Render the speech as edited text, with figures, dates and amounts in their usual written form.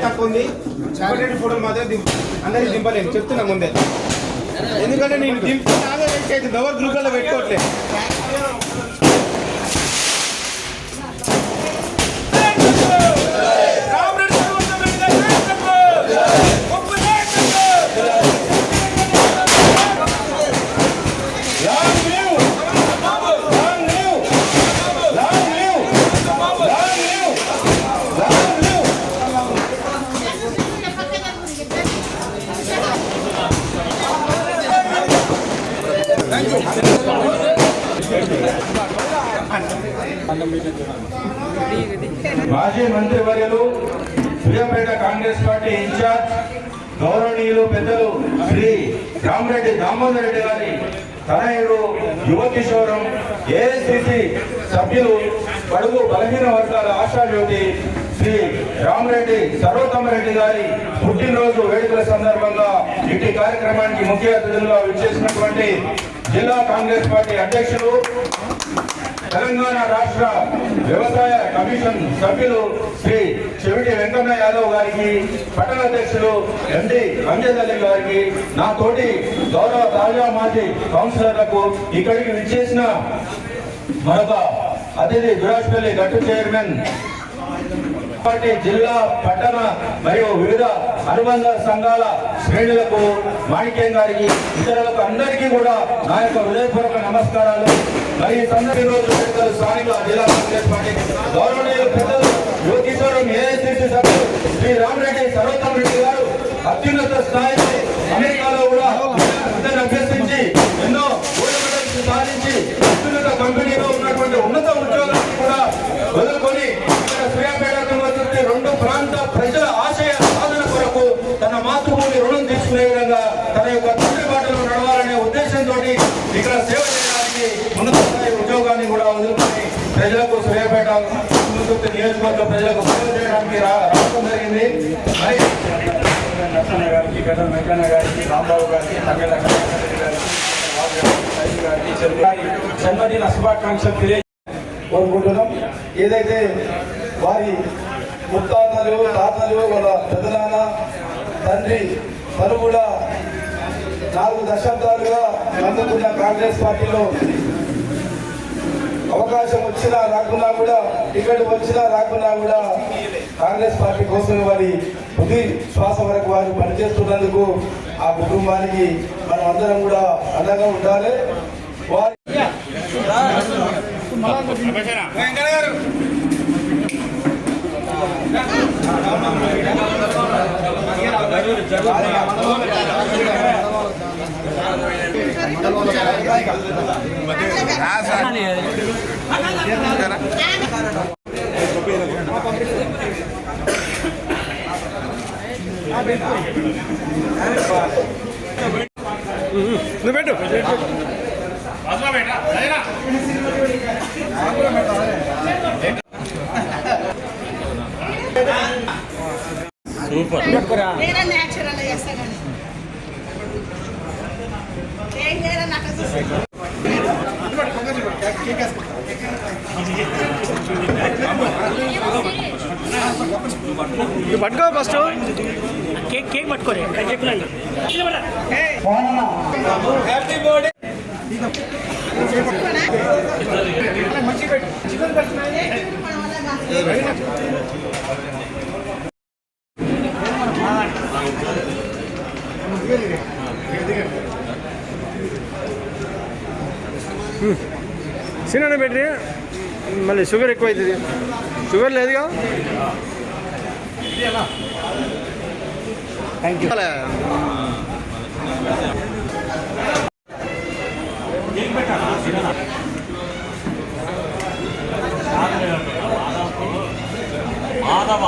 తక్కువ ఉంది ఫోటోలు మాత్రం అందరికి దింపలేదు చెప్తున్నా ముందే ఎందుకంటే నేను దింపుతుంది ఎవరు గ్రూప్లలో పెట్టుకోవట్లేదు మాజీ మంత్రివర్యులు సూర్యాపేట కాంగ్రెస్ పార్టీ ఇన్ఛార్జ్ గౌరవనీయులు పెద్దలు శ్రీ రామరెడ్డి దామోదర్ రెడ్డి గారి తనయుడు యువ కిషోరం ఏఐసిసి సభ్యులు బడుగు బలహీన వర్గాల ఆశాజ్యోతి శ్రీ రామరెడ్డి సర్వోత్తమరెడ్డి గారి పుట్టినరోజు వేడుకల సందర్భంగా ఇటు కార్యక్రమానికి ముఖ్య అతిథులుగా విచ్చేసినటువంటి జిల్లా కాంగ్రెస్ పార్టీ అధ్యక్షులు తెలంగాణ రాష్ట్ర వ్యవసాయ కమిషన్ సభ్యులు శ్రీ చెవిటి వెంకన్న యాదవ్ గారికి పట్టణ అధ్యక్షులు ఎండి అంజద్ అలీ గారికి నా తోటి గౌరవ తాజా మాజీ కౌన్సిలర్లకు ఇక్కడికి విచ్చేసిన మరొక అతిథి దురాజ్పల్లి గట్టు చైర్మన్ పార్టీ జిల్లా పట్టణ మరియు వివిధ అనుబంధ సంఘాల శ్రేణులకు మాణిక్యం గారికి ఇతరులకు అందరికీ కూడా నా యొక్క హృదయపూర్వక నమస్కారాలు. మరి ఈ సందర్భంలో రోజు స్థానిక జిల్లా కాంగ్రెస్ పార్టీ గౌరవనీయులు పెద్దలు యువ కిషోరం ఏఐసిసి సభ్యులు శ్రీ రామరెడ్డి సర్వోత్తమరెడ్డి గారు అత్యున్నత స్థాయికి అమెరికాలో కూడా అభ్యసించి ఎన్నో సాధించి అత్యున్నత కంపెనీలో ఉన్నటువంటి ఉన్నత ఉద్యోగాలను కూడా వదులుకొని రెండు ప్రాంత ప్రజల ఆశయ సాధన కొరకు తన మాతృభూమి రుణం తీసుకునే విధంగా తన యొక్క తండ్రి బాటలో నడవాలనే ఉద్దేశంతో ఇక్కడ సేవ చేయడానికి ఉన్నత స్థాయి ఉద్యోగాన్ని కూడా వదులుకొని ప్రజలకు సూర్యాపేట నియోజకవర్గ ప్రజలకు సేవ చేయడానికి రావడం జరిగింది. మరి నరసన్న గారికి గడ్డ వెంకన్న గారికి రాంబాబు గారికి తగ్గల గారికి జన్మదిన శుభాకాంక్షలు తెలియజేసుకుంటున్నాం. ఏదైతే వారి ముత్తాతలు తాతలు వాళ్ళ పెద్దనాన్న తండ్రి తను కూడా 4 దశాబ్దాలుగా అందుకున్న కాంగ్రెస్ పార్టీలో అవకాశం వచ్చినా రాకున్నా కూడా టికెట్ వచ్చినా రాకున్నా కూడా కాంగ్రెస్ పార్టీ కోసం వారి తుది శ్వాస వరకు వారు పనిచేస్తున్నందుకు ఆ కుటుంబానికి మనం అందరం కూడా అండగా ఉండాలి. వారి నువ్వు పెట్టు సూపర్ పట్టుకో ఫస్ట్ కేక్ పట్టుకోరే హ్యాపీ బర్త్డే సినిమా పెట్టి మళ్ళీ షుగర్ ఎక్కువ అవుతుంది. షుగర్ లేదుగా. Thank you. మాధవ